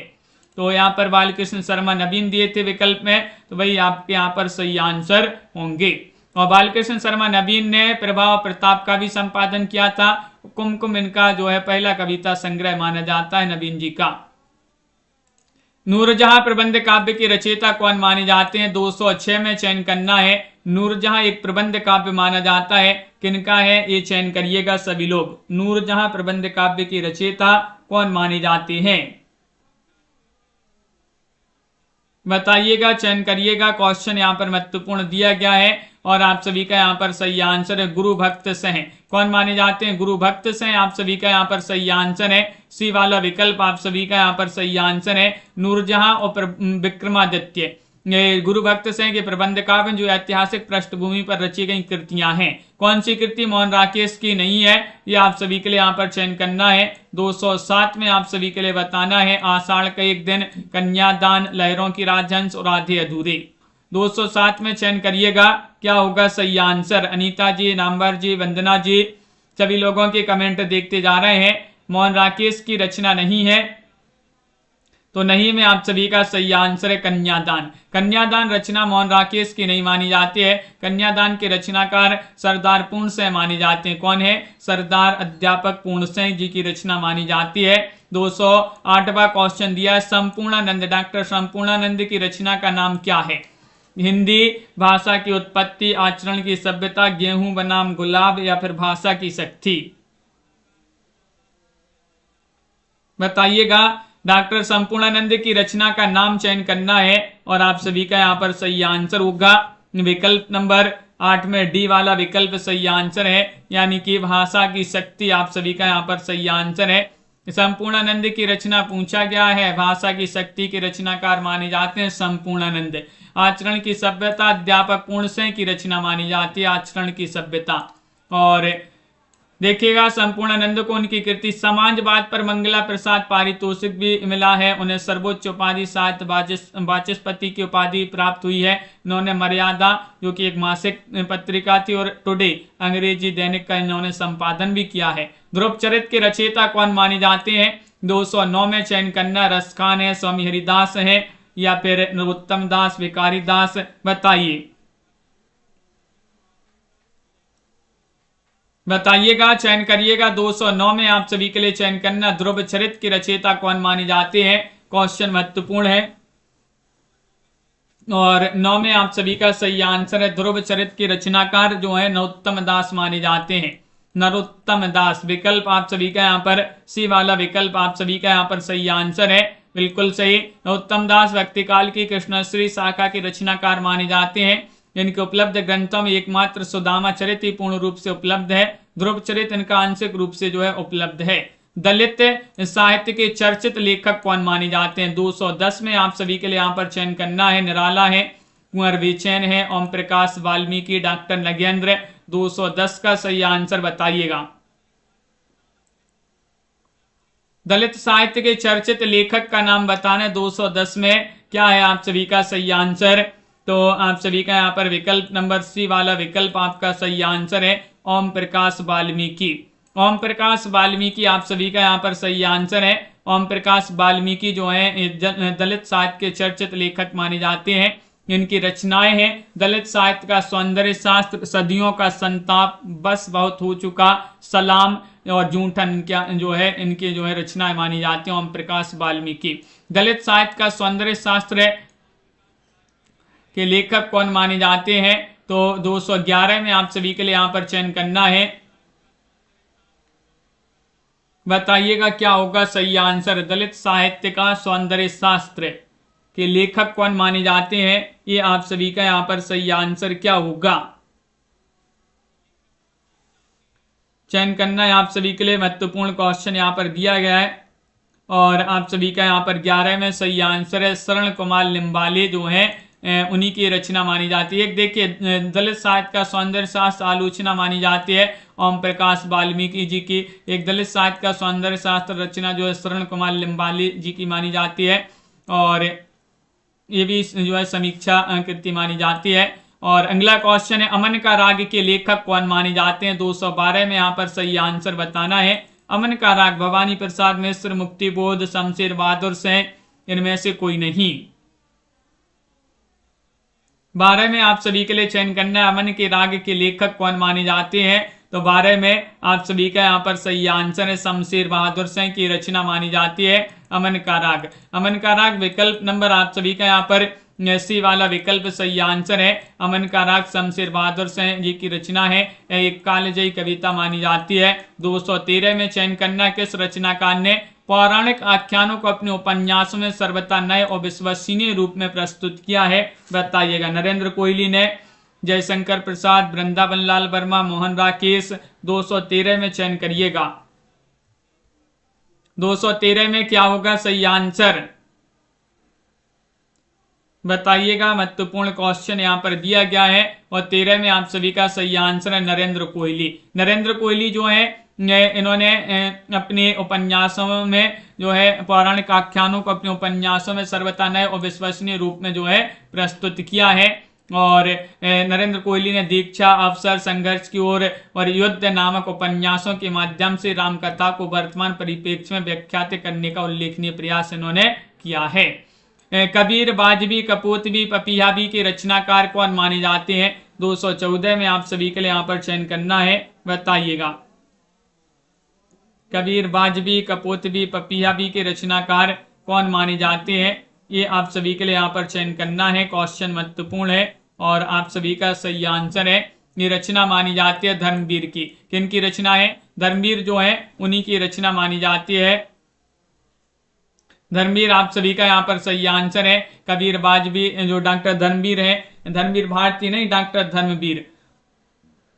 तो यहाँ पर बालकृष्ण शर्मा, नवीन दिए थे विकल्प में, तो वही आपके यहाँ पर सही आंसर होंगे। और बालकृष्ण शर्मा, नवीन ने प्रभाव प्रताप का भी संपादन किया था। कुमकुम इनका जो है पहला कविता संग्रह माना जाता है नवीन जी का। नूरजहां प्रबंध काव्य की रचयिता कौन माने जाते हैं? 206 में चयन करना है। नूरजहां एक प्रबंध काव्य माना जाता है, किनका है ये चयन करिएगा सभी लोग। नूरजहां प्रबंध काव्य की रचयिता कौन माने जाते हैं? बताइएगा, चयन करिएगा। क्वेश्चन यहाँ पर महत्वपूर्ण दिया गया है और आप सभी का यहाँ पर सही आंसर है गुरु भक्त सिंह। कौन माने जाते हैं? गुरु भक्त सिंह आप सभी का यहाँ पर सही आंसर है। सी वाला विकल्प आप सभी का यहाँ पर सही आंसर है। नूरजहां और विक्रमादित्य, ये गुरु भक्त सिंह के प्रबंध काव्य जो ऐतिहासिक पृष्ठभूमि पर रची गई कृतियां हैं। कौन सी कृति मोहन राकेश की नहीं है? ये आप सभी के लिए यहाँ पर चयन करना है। 207 में आप सभी के लिए बताना है। आषाढ़ का एक दिन, कन्यादान, लहरों की राजहंस और आधे अधूरे। 207 में चयन करिएगा, क्या होगा सही आंसर? अनीता जी, नामवर जी, वंदना जी, सभी लोगों के कमेंट देखते जा रहे हैं। मोहन राकेश की रचना नहीं है। तो नहीं में आप सभी का सही आंसर है कन्यादान। कन्यादान रचना मोहन राकेश की नहीं मानी जाती है। कन्यादान के रचनाकार सरदार पूर्ण सिंह माने जाते हैं। कौन है? सरदार अध्यापक पूर्ण सिंह जी की रचना मानी जाती है। 208वां क्वेश्चन दिया है संपूर्णानंद, डॉक्टर संपूर्णानंद की रचना का नाम क्या है? हिंदी भाषा की उत्पत्ति, आचरण की सभ्यता, गेहूं बनाम गुलाब या फिर भाषा की शक्ति? बताइएगा। डॉक्टर संपूर्णानंद की रचना का नाम चयन करना है और आप सभी का यहाँ पर सही आंसर होगा विकल्प नंबर 8 में डी वाला विकल्प सही आंसर है, यानी कि भाषा की शक्ति आप सभी का यहाँ पर सही आंसर है। संपूर्णानंद की रचना पूछा गया है, भाषा की शक्ति के रचनाकार माने जाते हैं संपूर्णानंद। आचरण की सभ्यता अध्यापक पूर्ण सिंह की रचना मानी जाती है, आचरण की सभ्यता। और देखिएगा संपूर्णानंद को उनकी कृति समाजवाद पर मंगला प्रसाद पारितोषिक भी मिला है। उन्हें सर्वोच्च उपाधि साहित्य वाचस्पति की उपाधि प्राप्त हुई है। इन्होंने मर्यादा जो कि एक मासिक पत्रिका थी और टुडे अंग्रेजी दैनिक का इन्होंने संपादन भी किया है। ध्रुव चरित्र के रचयिता कौन माने जाते हैं? 209 में चयन करना। रसखान है, स्वामी हरिदास है या फिर नरोत्तम दास, भिखारी दास? बताइए, बताइएगा, चयन करिएगा। 209 में आप सभी के लिए चयन करना। ध्रुव चरित्र की रचयिता कौन माने जाते हैं? क्वेश्चन महत्वपूर्ण है। और 9 में आप सभी का सही आंसर है ध्रुव चरित्र के रचनाकार जो है नरोत्तम दास माने जाते हैं। नरोत्तम दास विकल्प आप सभी का यहाँ पर सी वाला विकल्प आप सभी का यहाँ पर सही आंसर है, बिल्कुल सही। नरोत्तम दास व्यक्तिकाल की कृष्णश्री शाखा के रचनाकार माने जाते हैं। इनके उपलब्ध ग्रंथों में एकमात्र सुदामा चरित्र पूर्ण रूप से उपलब्ध है। ध्रुव चरित्र इनका आंशिक रूप से जो है उपलब्ध है। दलित साहित्य के चर्चित लेखक कौन माने जाते हैं? 210 में आप सभी के लिए यहाँ पर चयन करना है। निराला है, कुंवर विचैन है, ओम प्रकाश वाल्मीकि, डॉक्टर नगेंद्र। 210 का सही आंसर बताइएगा। दलित साहित्य के चर्चित लेखक का नाम बताना है। 210 में क्या है आप सभी का सही आंसर? तो आप सभी का यहाँ पर विकल्प नंबर सी वाला विकल्प आपका सही आंसर है, ओम प्रकाश वाल्मीकि। ओम प्रकाश वाल्मीकि आप सभी का यहाँ पर सही आंसर है। ओम प्रकाश वाल्मीकि जो है दलित साहित्य के चर्चित लेखक माने जाते हैं। इनकी रचनाएं हैं दलित साहित्य का सौंदर्य शास्त्र, सदियों का संताप, बस बहुत हो चुका, सलाम और जूठन क्या जो है इनके जो है रचनाएं मानी जाती हैं। ओम प्रकाश वाल्मीकि। दलित साहित्य का सौंदर्य शास्त्र के लेखक कौन माने जाते हैं? तो 211 में आप सभी के लिए यहाँ पर चयन करना है। बताइएगा क्या होगा सही आंसर? दलित साहित्य का सौंदर्य शास्त्र के लेखक कौन माने जाते हैं? ये आप सभी का यहाँ पर सही आंसर क्या होगा? चयन करना है आप सभी के लिए। महत्वपूर्ण क्वेश्चन यहाँ पर दिया गया है और आप सभी का यहाँ पर 11 में सही आंसर है शरण कुमार लिम्बाले जो है उन्हीं की रचना मानी जाती है। एक देखिए दलित साहित्य का सौंदर्य शास्त्र आलोचना मानी जाती है ओम प्रकाश वाल्मीकि जी की। एक दलित साहित्य का सौंदर्य शास्त्र रचना जो है शरण कुमार लिम्बाले जी की मानी जाती है और ये भी जो है समीक्षा कृति मानी जाती है। और अगला क्वेश्चन है अमन का राग के लेखक कौन माने जाते हैं? 212 में यहाँ पर सही आंसर बताना है। अमन का राग भवानी प्रसाद मिश्र, मुक्तिबोध, शमशेर बहादुर सिंह, इनमें से कोई नहीं। 12 में आप सभी के लिए चयन करना है अमन के राग के लेखक कौन माने जाते हैं? तो 12 में आप सभी का यहाँ पर सही आंसर है शमशेर बहादुर सिंह की रचना मानी जाती है अमन का राग। अमन का राग विकल्प नंबर आप सभी का यहाँ पर सी वाला विकल्प सही आंसर है। अमन का राग शमशेर बहादुर सिंह जी की रचना है, एक कालजयी कविता मानी जाती है। 213 में चयन करना किस रचनाकार ने पौराणिक आख्यानों को अपने उपन्यासों में सर्वथा नए और विश्वसनीय रूप में प्रस्तुत किया है? बताइएगा। नरेंद्र कोहली ने, जयशंकर प्रसाद, वृंदावन लाल वर्मा, मोहन राकेश। 213 में चयन करिएगा। 213 में क्या होगा सही आंसर? बताइएगा। महत्वपूर्ण क्वेश्चन यहाँ पर दिया गया है और 13 में आप सभी का सही आंसर है नरेंद्र कोहली। नरेंद्र कोहली जो है इन्होंने अपने उपन्यासों में जो है पौराणिक आख्यानों को अपने उपन्यासों में सर्वथा नए और विश्वसनीय रूप में जो है प्रस्तुत किया है। और नरेंद्र कोहली ने दीक्षा, अवसर, संघर्ष की ओर और युद्ध नामक उपन्यासों के माध्यम से रामकथा को वर्तमान परिप्रेक्ष्य में व्याख्यात करने का उल्लेखनीय प्रयास इन्होंने किया है। कबीर, बाजवी, कपोतवी, पपीहावी के रचनाकार कौन माने जाते हैं? 214 में आप सभी के लिए यहाँ पर चयन करना है, बताइएगा। कबीर, बाजवी, कपोतवी, पपीहावी के रचनाकार कौन माने जाते हैं? ये आप सभी के लिए यहाँ पर चयन करना है। क्वेश्चन महत्वपूर्ण है और आप सभी का सही आंसर है। ये रचना मानी जाती है धर्मवीर की। किन की रचना है? धर्मवीर जो है उन्हीं की रचना मानी जाती है। धर्मवीर आप सभी का यहाँ पर सही आंसर है। कबीर, बाजवी जो डॉक्टर धर्मवीर है, धर्मवीर भारती नहीं, डॉक्टर धर्मवीर।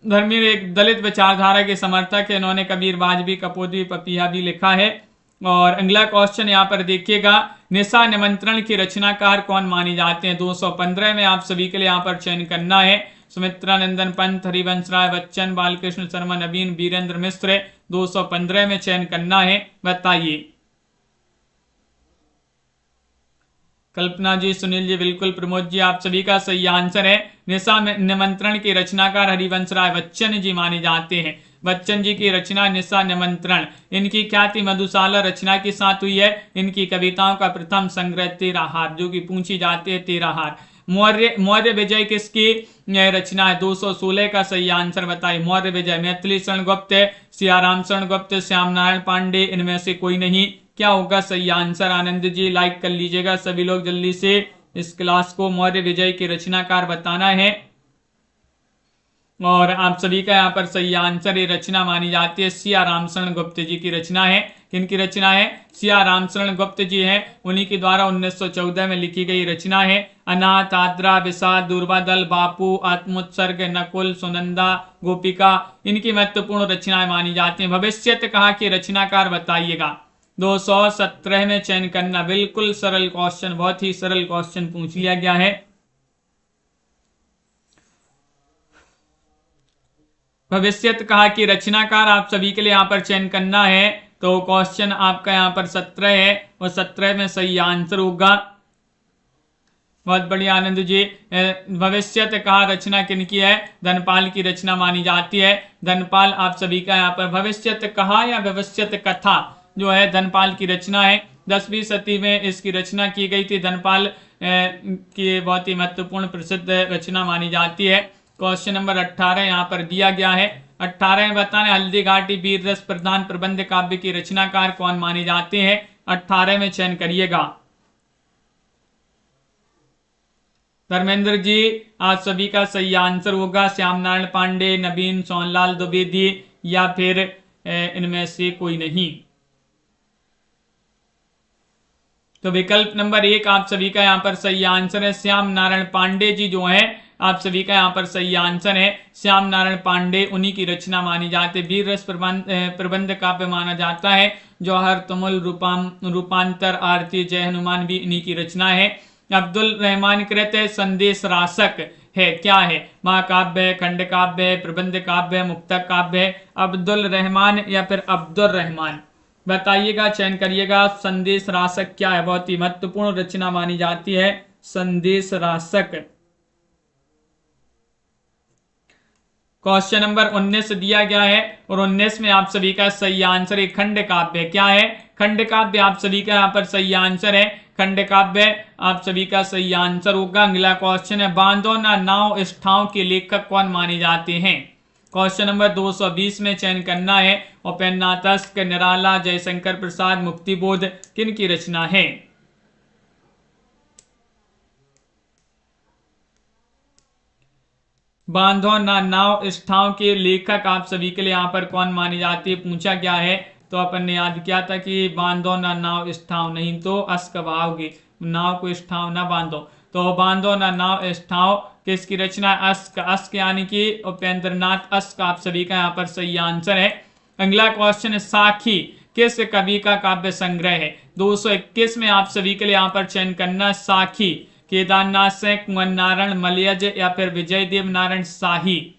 धर्मवीर एक दलित विचारधारा के समर्थक है। इन्होंने कबीर, बाजवी, कपोतवी, पपीहावी लिखा है। और अगला क्वेश्चन यहाँ पर देखिएगा, निशा निमंत्रण के रचनाकार कौन माने जाते हैं? 215 में आप सभी के लिए यहाँ पर चयन करना है। सुमित्रा नंदन पंत, हरिवंश राय बच्चन, बालकृष्ण शर्मा नवीन, वीरेंद्र मिश्र। 215 में चयन करना है, बताइए। कल्पना जी, सुनील जी, बिल्कुल। प्रमोद जी, आप सभी का सही आंसर है। निशा निमंत्रण के रचनाकार हरिवंश राय बच्चन जी माने जाते हैं। बच्चन जी की रचना निशा निमंत्रण। इनकी ख्याति मधुशाला रचना के साथ हुई है। इनकी कविताओं का प्रथम संग्रह 13 हार, जो कि पूछी जाती है 13 हार। मौर्य विजय किसकी रचना है? 216 का सही आंसर बताइए। मौर्य विजय मैथिली शरण गुप्त, सियाराम शरण गुप्त, श्याम नारायण पांडे, इनमें से कोई नहीं। क्या होगा सही आंसर? आनंद जी लाइक कर लीजिएगा सभी लोग जल्दी से इस क्लास को। मौर्य विजय के रचनाकार बताना है और आप सभी का यहाँ पर सही आंसर ये रचना मानी जाती है सियाराम शरण गुप्त जी की रचना है। किनकी रचना है? सियाराम शरण गुप्त जी हैं, उन्हीं के द्वारा 1914 में लिखी गई रचना है। अनाथ, आद्रा, विषाद, दुर्वादल, बापू, आत्मोत्सर्ग, नकुल, सुनंदा, गोपिका, इनकी महत्वपूर्ण रचनाएं मानी जाती हैं। भविष्यत कहा कि रचनाकार बताइएगा। 217 में चयन करना। बिल्कुल सरल क्वेश्चन, बहुत ही सरल क्वेश्चन पूछ लिया गया है। भविष्यत कहा कि रचनाकार आप सभी के लिए यहाँ पर चयन करना है। तो क्वेश्चन आपका यहाँ पर 17 है और 17 में सही आंसर होगा। बहुत बढ़िया आनंद जी। भविष्यत कहा रचना किनकी है? धनपाल की रचना मानी जाती है। धनपाल आप सभी का यहाँ पर भविष्यत कहा या भविष्यत कथा जो है धनपाल की रचना है। 10वीं सदी में इसकी रचना की गई थी। धनपाल की बहुत ही महत्वपूर्ण प्रसिद्ध रचना मानी जाती है। क्वेश्चन नंबर 18 यहाँ पर दिया गया है। 18 में बताने हल्दी घाटी वीर रस प्रधान प्रबंध काव्य की रचनाकार कौन माने जाते हैं? 18 में चयन करिएगा। धर्मेंद्र जी आप सभी का सही आंसर होगा श्याम नारायण पांडे, नवीन, सोनलाल द्विवेदी या फिर इनमें से कोई नहीं। तो विकल्प नंबर 1 आप सभी का यहाँ पर सही आंसर है। श्याम नारायण पांडे जी जो है आप सभी का यहाँ पर सही आंसर है। श्याम नारायण पांडे, उन्हीं की रचना मानी जाती है। वीर रस प्रबंध काव्य माना जाता है। जौहर, तुमुल, रूपांतर, आरती, जय हनुमान भी इन्हीं की रचना है। अब्दुल रहमान कृत संदेश रासक है, क्या है? महाकाव्य, खंड काव्य, प्रबंध काव्य, मुक्तक काव्य। अब्दुल रहमान या फिर अब्दुल रहमान, बताइएगा, चयन करिएगा। संदेश रासक क्या है? बहुत ही महत्वपूर्ण रचना मानी जाती है संदेश रासक। क्वेश्चन नंबर 19 दिया गया है और 19 में आप सभी का सही आंसर है खंड काव्य। क्या है? खंड काव्य आप सभी का यहाँ पर सही आंसर है। खंड काव्य आप सभी का सही आंसर होगा। अगला क्वेश्चन है बांधो ना नाव इस ठाव के लेखक कौन माने जाते हैं? क्वेश्चन नंबर 220 में चयन करना है। उपेन्द्रनाथ, निराला, जयशंकर प्रसाद, मुक्तिबोध, किन की रचना है? बांधो ना नाव इस ठाव के लेखक आप सभी के लिए यहाँ पर कौन मानी जाती है पूछा गया है। तो अपन ने याद किया था कि बांधो ना नाव इस ठाव, नहीं तो अस्क बहाओगे, नाव को इस ठाव ना बांधो। तो बांधो ना नाव इस ठाव किसकी रचना है? अस्क। अस्क यानी कि उपेंद्रनाथ अस्क आप सभी का यहाँ पर सही आंसर है। अगला क्वेश्चन है साखी किस कवि का काव्य संग्रह है? 221 में आप सभी के लिए यहाँ पर चयन करना। साखी केदारनाथ सिंह, कुंवर नारायण मलयज या फिर विजय देव नारायण शाही।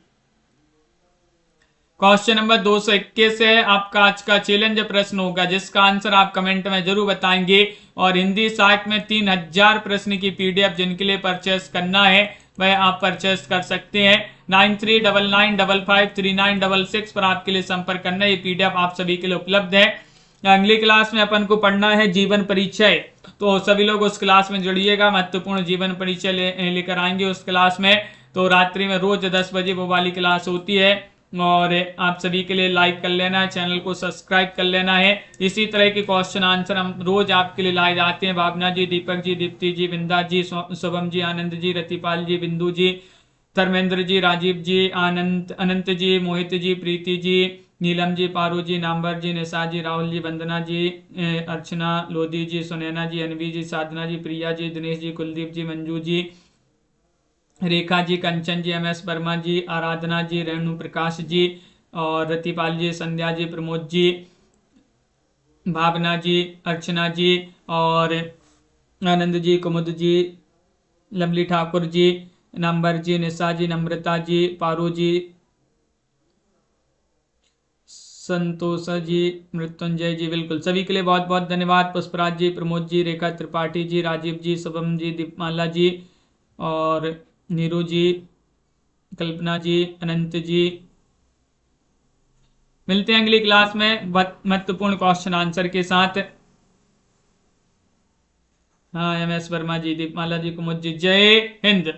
क्वेश्चन नंबर 221 है आपका आज का चैलेंज प्रश्न होगा, जिसका आंसर आप कमेंट में जरूर बताएंगे। और हिंदी साहित्य में 3000 प्रश्न की पीडीएफ जिनके लिए परचेस करना है वह आप परचेस कर सकते हैं। 9399553966 पर आपके लिए संपर्क करना। ये पीडीएफ आप सभी के लिए उपलब्ध है। अगली क्लास में अपन को पढ़ना है जीवन परिचय, तो सभी लोग उस क्लास में जुड़िएगा। महत्वपूर्ण जीवन परिचय लेकर आएंगे उस क्लास में। तो रात्रि में रोज 10 बजे वो वाली क्लास होती है, और आप सभी के लिए लाइक कर लेना है, चैनल को सब्सक्राइब कर लेना है। इसी तरह के क्वेश्चन आंसर हम रोज आपके लिए लाए जाते हैं। भावना जी, दीपक जी, दीप्ति जी, विंदा जी, शुभम जी, आनंद जी, रतिपाल जी, बिंदु जी, धर्मेंद्र जी, राजीव जी, आनंद, अनंत जी, मोहित जी, प्रीति जी, नीलम जी, पारू जी, नाम्बर जी, निशा जी, राहुल जी, वंदना जी, अर्चना, लोधी जी, सुनैना जी, अनवी जी, साधना जी, प्रिया जी, दिनेश जी, कुलदीप जी, मंजू जी, रेखा जी, कंचन जी, MS वर्मा जी, आराधना जी, रेणु प्रकाश जी, और रतिपाल जी, संध्या जी, प्रमोद जी, भावना जी, अर्चना जी, और आनंद जी, कुमुद जी, लवली ठाकुर जी, नंबर जी, निशा जी, नम्रता जी, पारू जी, संतोष जी, मृत्युंजय जी, बिल्कुल सभी के लिए बहुत बहुत धन्यवाद। पुष्पराज जी, प्रमोद जी, रेखा त्रिपाठी जी, राजीव जी, शुभम जी, दीपमाला जी, और नीरू जी, कल्पना जी, अनंत जी। मिलते हैं अगली क्लास में महत्वपूर्ण क्वेश्चन आंसर के साथ। हाँ, MS वर्मा जी, दीपमाला जी, कुमुद जी, जय हिंद।